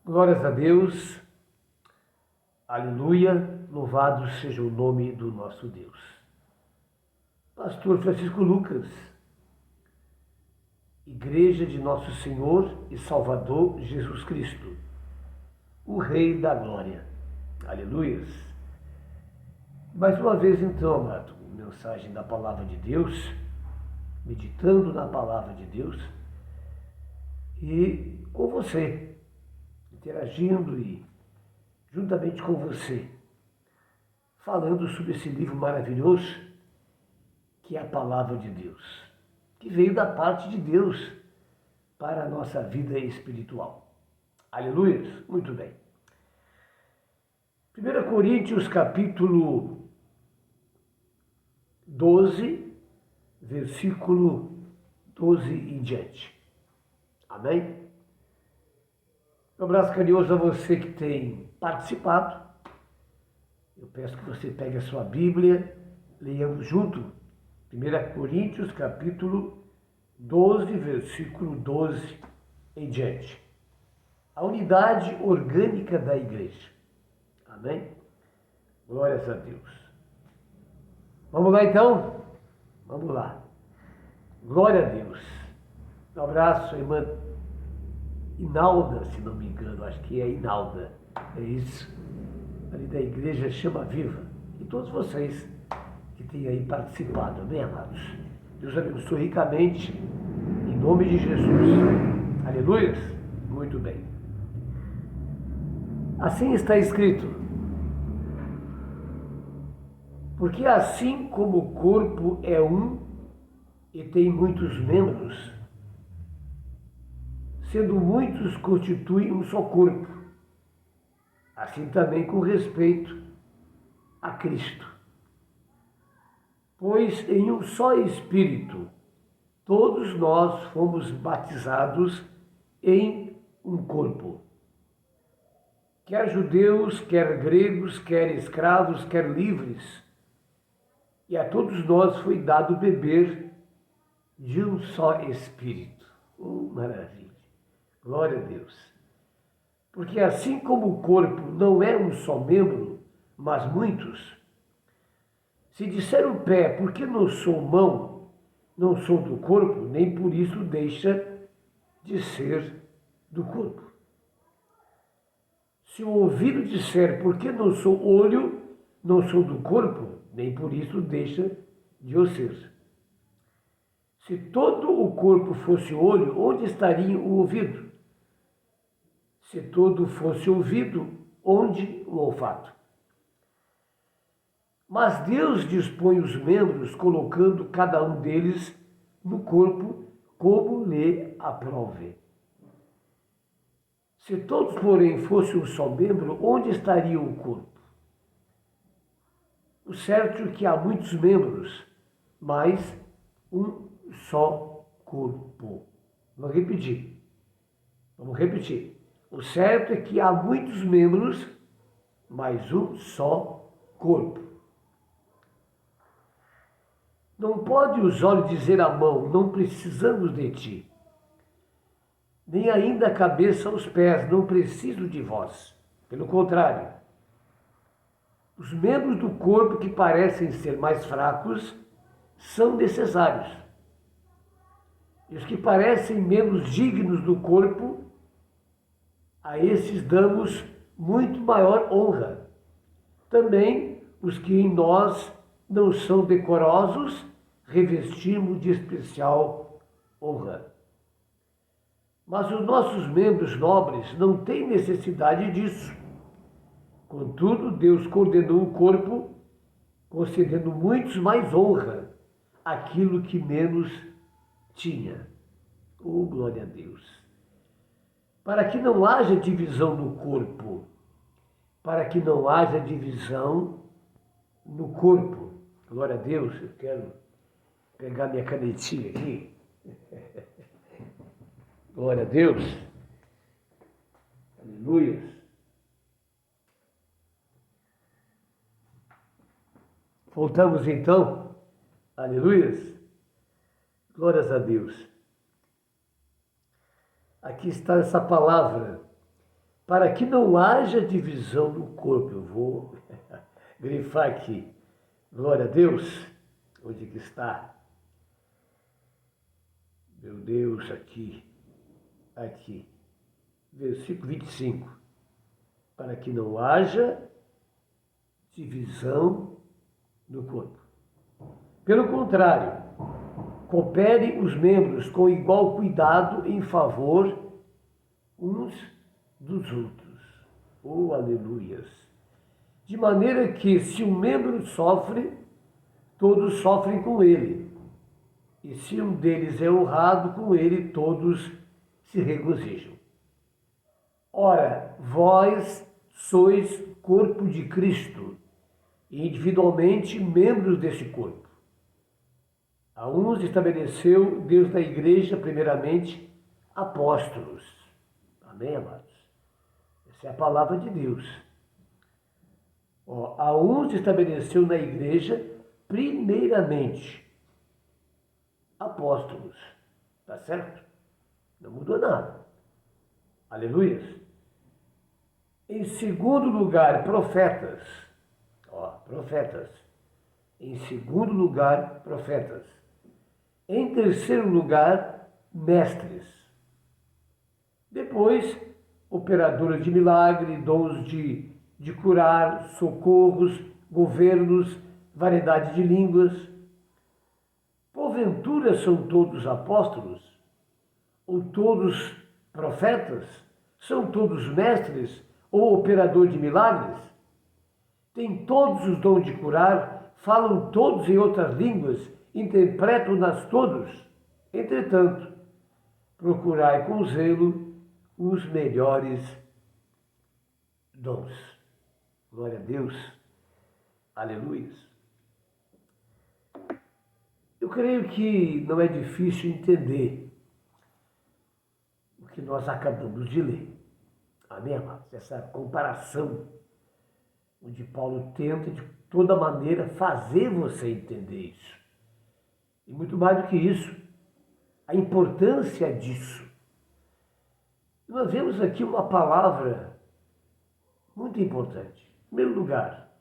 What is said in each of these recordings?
Glórias a Deus, aleluia, louvado seja o nome do nosso Deus. Pastor Francisco Lucas, Igreja de Nosso Senhor e Salvador Jesus Cristo, o Rei da Glória, aleluias. Mais uma vez então, amado, mensagem da Palavra de Deus, meditando na Palavra de Deus e com você, interagindo e juntamente com você, falando sobre esse livro maravilhoso que é a Palavra de Deus, que veio da parte de Deus para a nossa vida espiritual. Aleluia! Muito bem. 1 Coríntios capítulo 12, versículo 12 em diante. Amém? Um abraço carinhoso a você que tem participado. Eu peço que você pegue a sua Bíblia, leiamos junto. 1 Coríntios, capítulo 12, versículo 12 em diante. A unidade orgânica da igreja. Amém? Glórias a Deus. Vamos lá então? Vamos lá. Glória a Deus. Um abraço, irmã Inalda, se não me engano, acho que é Inalda, é isso, ali da igreja Chama Viva, e todos vocês que têm aí participado, amém, amados? Deus abençoe ricamente, em nome de Jesus, aleluia, muito bem. Assim está escrito, porque assim como o corpo é um e tem muitos membros, sendo muitos constituem um só corpo, assim também com respeito a Cristo. Pois em um só Espírito todos nós fomos batizados em um corpo. Quer judeus, quer gregos, quer escravos, quer livres, e a todos nós foi dado beber de um só Espírito. Maravilha! Glória a Deus. Porque assim como o corpo não é um só membro, mas muitos, se disser o pé, porque não sou mão, não sou do corpo, nem por isso deixa de ser do corpo. Se o ouvido disser, porque não sou olho, não sou do corpo, nem por isso deixa de o ser. Se todo o corpo fosse olho, onde estaria o ouvido? Se todo fosse ouvido, onde o olfato? Mas Deus dispõe os membros, colocando cada um deles no corpo, como lhe aprove. Se todos, porém, fossem um só membro, onde estaria o corpo? O certo é que há muitos membros, mas um só corpo. Vamos repetir. O certo é que há muitos membros, mas um só corpo. Não pode os olhos dizer à mão, não precisamos de ti. Nem ainda a cabeça aos pés, não preciso de vós. Pelo contrário, os membros do corpo que parecem ser mais fracos são necessários. E os que parecem membros dignos do corpo, a esses damos muito maior honra. Também os que em nós não são decorosos, revestimos de especial honra. Mas os nossos membros nobres não têm necessidade disso. Contudo, Deus coordenou o corpo, concedendo muitos mais honra àquilo que menos tinha. Oh, glória a Deus! Para que não haja divisão no corpo, para que não haja divisão no corpo. Glória a Deus, eu quero pegar minha canetinha aqui. Glória a Deus. Aleluia. Voltamos então. Aleluia. Glórias a Deus. Aqui está essa palavra para que não haja divisão no corpo. Eu vou grifar aqui. Glória a Deus. Onde que está? Meu Deus, aqui. Aqui. Versículo 25. Para que não haja divisão no corpo. Pelo contrário, coopere os membros com igual cuidado em favor uns dos outros. Oh, aleluias! De maneira que, se um membro sofre, todos sofrem com ele. E se um deles é honrado, com ele todos se regozijam. Ora, vós sois corpo de Cristo, e individualmente membros desse corpo. A uns estabeleceu Deus da igreja, primeiramente, apóstolos. Amém, amados? Essa é a palavra de Deus. A uns estabeleceu na igreja, primeiramente, apóstolos. Tá certo? Não mudou nada. Aleluia. Em segundo lugar, profetas. Profetas. Em segundo lugar, profetas. Em terceiro lugar, mestres. Depois, operadores de milagre, dons de curar, socorros, governos, variedade de línguas. Porventura são todos apóstolos? Ou todos profetas? São todos mestres ou operadores de milagres? Têm todos os dons de curar? Falam todos em outras línguas? Interpretam-nas todos? Entretanto, procurai com zelo os melhores dons. Glória a Deus. Aleluia. Eu creio que não é difícil entender o que nós acabamos de ler. Amém, amados? Essa comparação onde Paulo tenta de toda maneira fazer você entender isso. E muito mais do que isso, a importância disso. Nós vemos aqui uma palavra muito importante. Em primeiro lugar,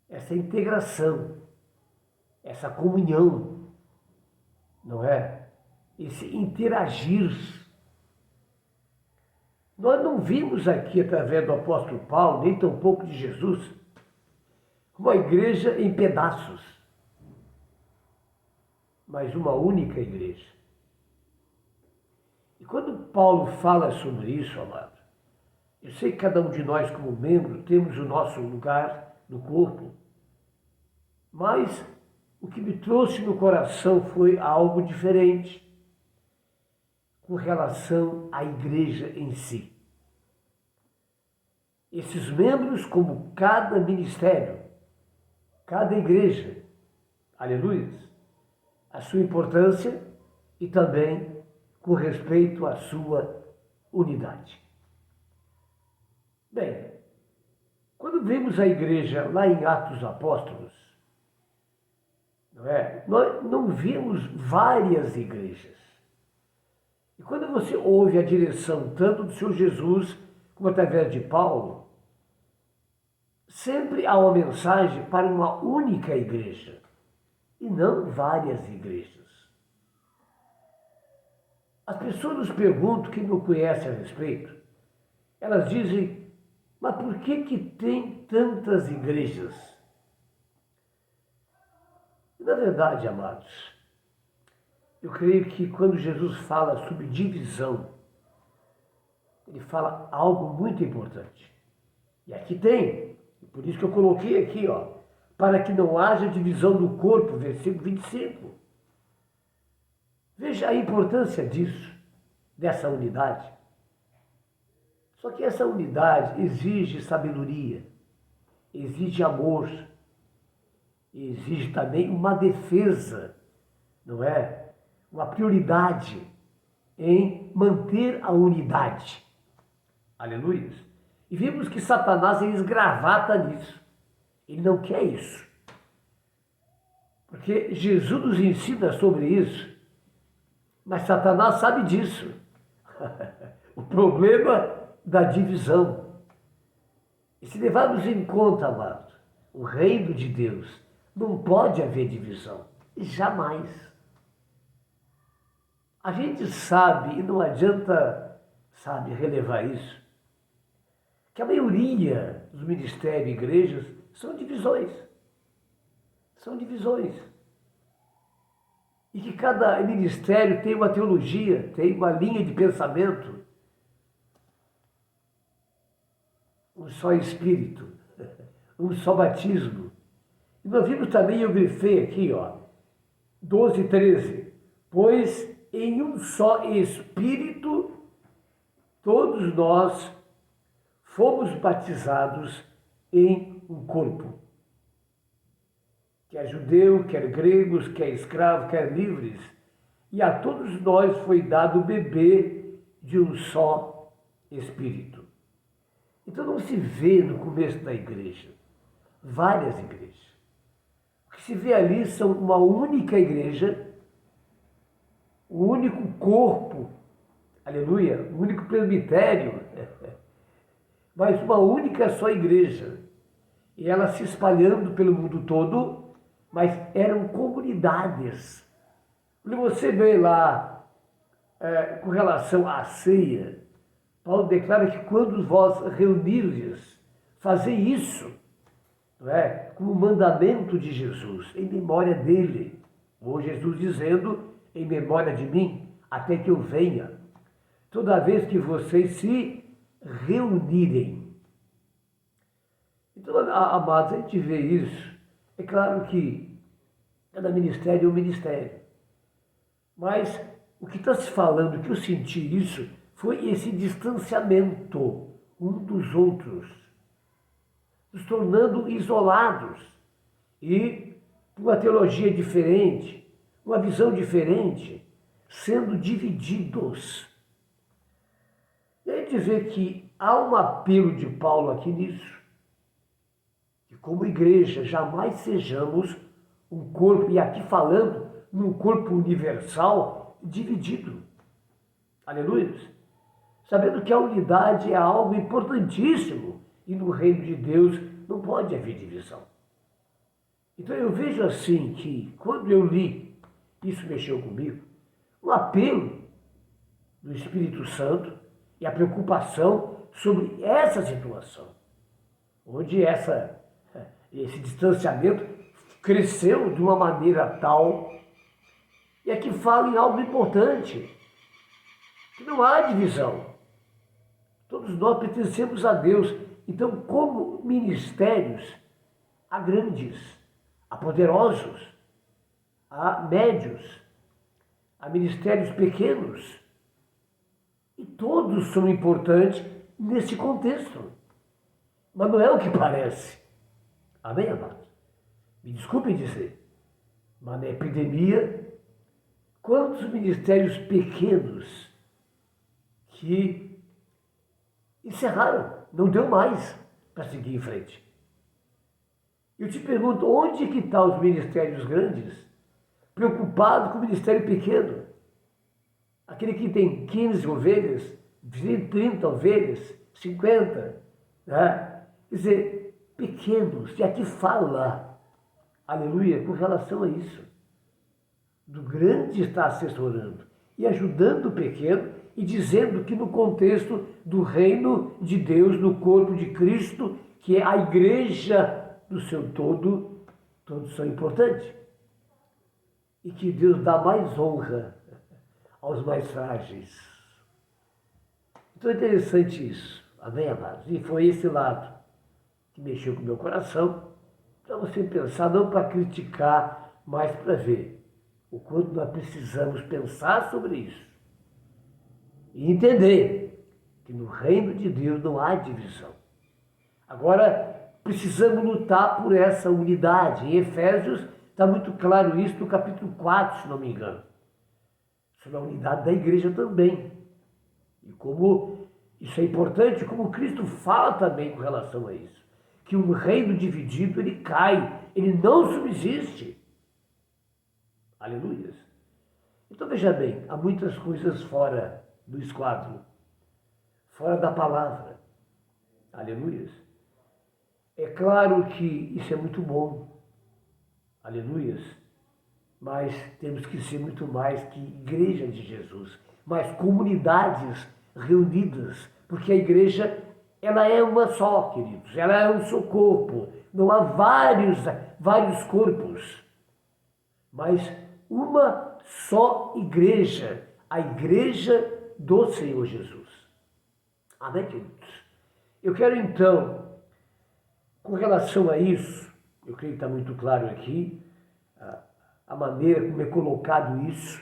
essa integração, essa comunhão, não é? Esse interagir. Nós não vimos aqui, através do apóstolo Paulo, nem tampouco de Jesus, uma igreja em pedaços, mas uma única igreja. E quando Paulo fala sobre isso, amado, eu sei que cada um de nós, como membro, temos o nosso lugar no corpo, mas o que me trouxe no coração foi algo diferente com relação à igreja em si. Esses membros, como cada ministério, cada igreja, aleluia, a sua importância e também com respeito à sua unidade. Bem, quando vemos a igreja lá em Atos dos Apóstolos, nós não vimos várias igrejas. E quando você ouve a direção tanto do Senhor Jesus como através de Paulo, sempre há uma mensagem para uma única igreja e não várias igrejas. As pessoas nos perguntam, quem não conhece a respeito, elas dizem, mas por que tem tantas igrejas? Na verdade, amados, eu creio que quando Jesus fala sobre divisão, ele fala algo muito importante. E aqui tem, por isso que eu coloquei aqui, para que não haja divisão do corpo, versículo 25. Veja a importância disso, dessa unidade. Só que essa unidade exige sabedoria, exige amor, exige também uma defesa, não é? Uma prioridade em manter a unidade. Aleluia. E vimos que Satanás esgravata nisso. Ele não quer isso. Porque Jesus nos ensina sobre isso, mas Satanás sabe disso. O problema da divisão. E se levarmos em conta, amados, o reino de Deus, não pode haver divisão. Jamais. A gente sabe, e não adianta, sabe, relevar isso, que a maioria dos ministérios e igrejas são divisões. São divisões. E que cada ministério tem uma teologia, tem uma linha de pensamento. Um só Espírito, um só batismo. E nós vimos também, eu grifei aqui, 12, 13. Pois em um só Espírito todos nós fomos batizados em um corpo. Quer judeu, quer gregos, quer escravo, quer livres. E a todos nós foi dado beber de um só Espírito. Então não se vê no começo da igreja várias igrejas. O que se vê ali são uma única igreja, um único corpo, aleluia, um único presbitério, mas uma única só igreja. E ela se espalhando pelo mundo todo, mas eram comunidades. Quando você vê lá, com relação à ceia, Paulo declara que quando vós reunirdes, fazei isso, não é? Como mandamento de Jesus, em memória dele. Ou Jesus dizendo, em memória de mim, até que eu venha. Toda vez que vocês se reunirem. Então, amados, a gente vê isso. É claro que cada ministério é um ministério. Mas o que está se falando, que eu senti isso, foi esse distanciamento um dos outros, nos tornando isolados e uma teologia diferente, uma visão diferente, sendo divididos. E a gente vê que há um apelo de Paulo aqui nisso, que como igreja jamais sejamos um corpo, e aqui falando num corpo universal dividido. Aleluia. Sabendo que a unidade é algo importantíssimo e no reino de Deus não pode haver divisão. Então eu vejo assim que quando eu li, isso mexeu comigo, um apelo do Espírito Santo e a preocupação sobre essa situação, onde esse distanciamento cresceu de uma maneira tal, e aqui fala em algo importante, que não há divisão. Todos nós pertencemos a Deus. Então, como ministérios, há grandes, há poderosos, há médios, há ministérios pequenos. E todos são importantes nesse contexto. Mas não é o que parece. Amém, amados? Me desculpem dizer, mas na epidemia, quantos ministérios pequenos que encerraram, não deu mais para seguir em frente. Eu te pergunto, onde que estão os ministérios grandes, preocupados com o ministério pequeno? Aquele que tem 15 ovelhas, 20, 30 ovelhas, 50, né? Quer dizer, pequenos, e aqui fala, aleluia, com relação a isso. Do grande está assessorando e ajudando o pequeno, e dizendo que no contexto do reino de Deus, no corpo de Cristo, que é a igreja do seu todo, todos são importantes. E que Deus dá mais honra aos mais frágeis. Então é interessante isso. Amém, amados? E foi esse lado que mexeu com o meu coração, para você pensar, não para criticar, mas para ver o quanto nós precisamos pensar sobre isso. E entender que no reino de Deus não há divisão. Agora, precisamos lutar por essa unidade. Em Efésios está muito claro isso no capítulo 4, se não me engano. Sobre a unidade da igreja também. E como isso é importante, como Cristo fala também com relação a isso. Que um reino dividido, ele cai, ele não subsiste. Aleluia. Então veja bem, há muitas coisas fora do esquadro, fora da palavra. Aleluias. É claro que isso é muito bom. Aleluias. Mas temos que ser muito mais que igreja de Jesus, mas comunidades reunidas, porque a igreja, ela é uma só, queridos, ela é um só corpo, não há vários corpos, mas uma só igreja, a igreja do Senhor Jesus. Amém, queridos? Eu quero então, com relação a isso, eu creio que está muito claro aqui, a maneira como é colocado isso,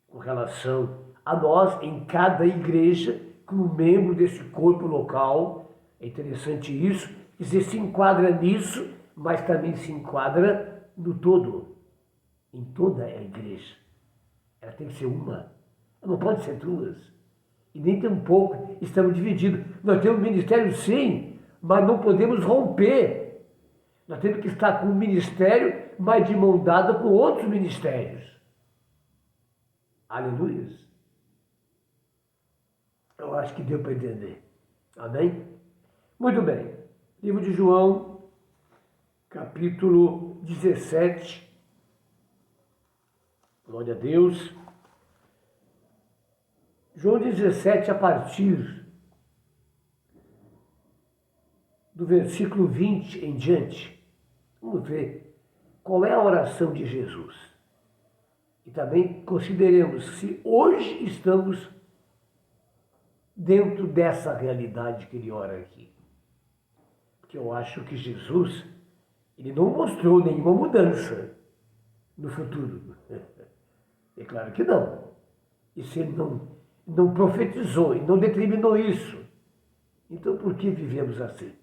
com relação a nós, em cada igreja, como membro desse corpo local. É interessante isso, quer dizer, se enquadra nisso, mas também se enquadra no todo, em toda a igreja. Ela tem que ser uma, ela não pode ser duas. E nem tampouco estamos divididos. Nós temos ministério sim, mas não podemos romper. Nós temos que estar com o ministério, mas de mão dada com outros ministérios. Aleluia. Eu acho que deu para entender. Amém? Muito bem. Livro de João, capítulo 17. Glória a Deus. João 17, a partir do versículo 20 em diante. Vamos ver qual é a oração de Jesus. E também consideremos se hoje estamos dentro dessa realidade que ele ora aqui. Porque eu acho que Jesus, ele não mostrou nenhuma mudança no futuro. É claro que não. E se ele não profetizou e não determinou isso, então por que vivemos assim?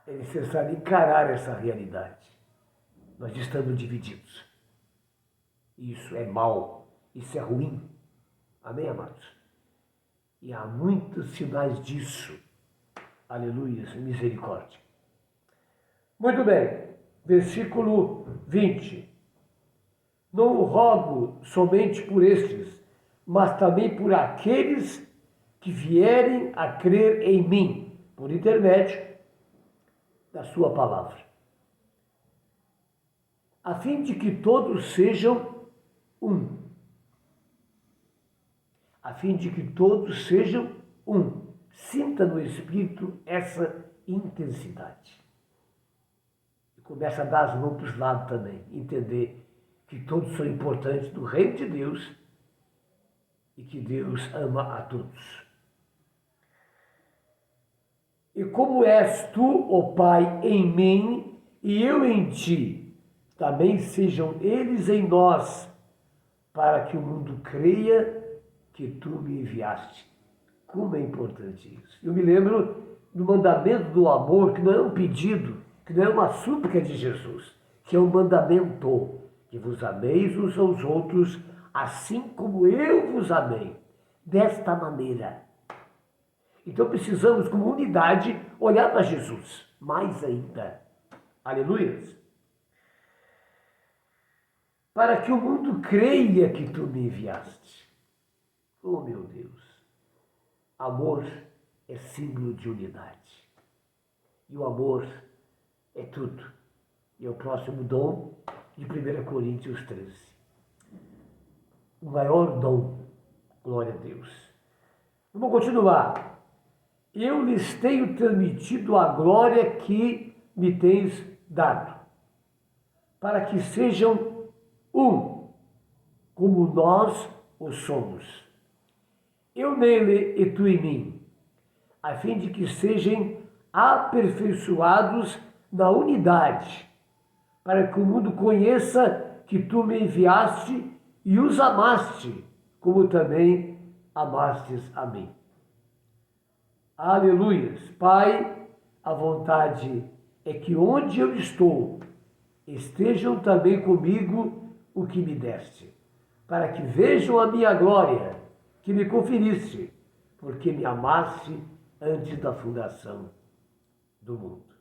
É necessário encarar essa realidade. Nós estamos divididos. Isso é mal, isso é ruim. Amém, amados? E há muitos sinais disso. Aleluia, misericórdia. Muito bem, versículo 20. Não rogo somente por estes, mas também por aqueles que vierem a crer em mim, por intermédio da sua palavra, a fim de que todos sejam um. A fim de que todos sejam um. Sinta no Espírito essa intensidade. E começa a dar as mãos para os lados também, entender que todos são importantes no reino de Deus e que Deus ama a todos. E como és tu, ó Pai, em mim e eu em ti, também sejam eles em nós, para que o mundo creia que tu me enviaste. Como é importante isso. Eu me lembro do mandamento do amor, que não é um pedido, que não é uma súplica de Jesus, que é um mandamento, que vos ameis uns aos outros, assim como eu vos amei, desta maneira. Então precisamos, como unidade, olhar para Jesus, mais ainda. Aleluia. Para que o mundo creia que tu me enviaste. Oh, meu Deus. Amor é símbolo de unidade. E o amor é tudo. E é o próximo dom de 1 Coríntios 13. O maior dom. Glória a Deus. Vamos continuar. Eu lhes tenho transmitido a glória que me tens dado, para que sejam um, como nós o somos. Eu nele e tu em mim, a fim de que sejam aperfeiçoados na unidade, para que o mundo conheça que tu me enviaste e os amaste, como também amastes a mim. Aleluias. Pai, a vontade é que onde eu estou, estejam também comigo o que me deste, para que vejam a minha glória, que me conferiste, porque me amaste antes da fundação do mundo.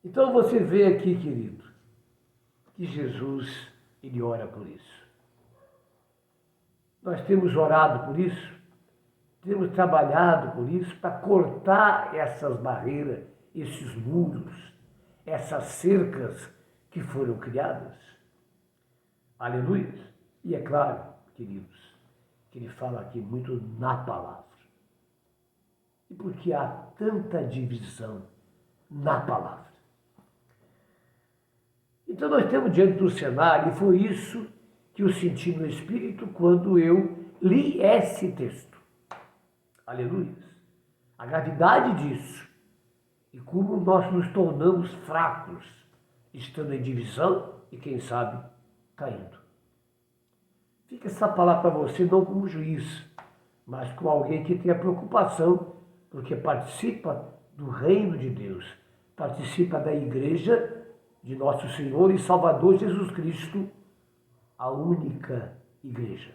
Então você vê aqui, querido, que Jesus, ele ora por isso. Nós temos orado por isso, temos trabalhado por isso, para cortar essas barreiras, esses muros, essas cercas que foram criadas. Aleluia. E é claro, queridos, que ele fala aqui muito na palavra. E por que há tanta divisão na palavra? Então nós temos diante do cenário, e foi isso que eu senti no Espírito quando eu li esse texto. Aleluia. A gravidade disso e como nós nos tornamos fracos, estando em divisão e, quem sabe, caindo. Fica essa palavra para você não como juiz, mas como alguém que tenha preocupação, porque participa do reino de Deus, participa da igreja de nosso Senhor e Salvador Jesus Cristo, a única igreja.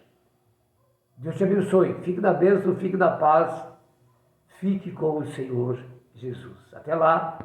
Deus te abençoe. Fique na bênção, fique na paz, fique com o Senhor Jesus. Até lá.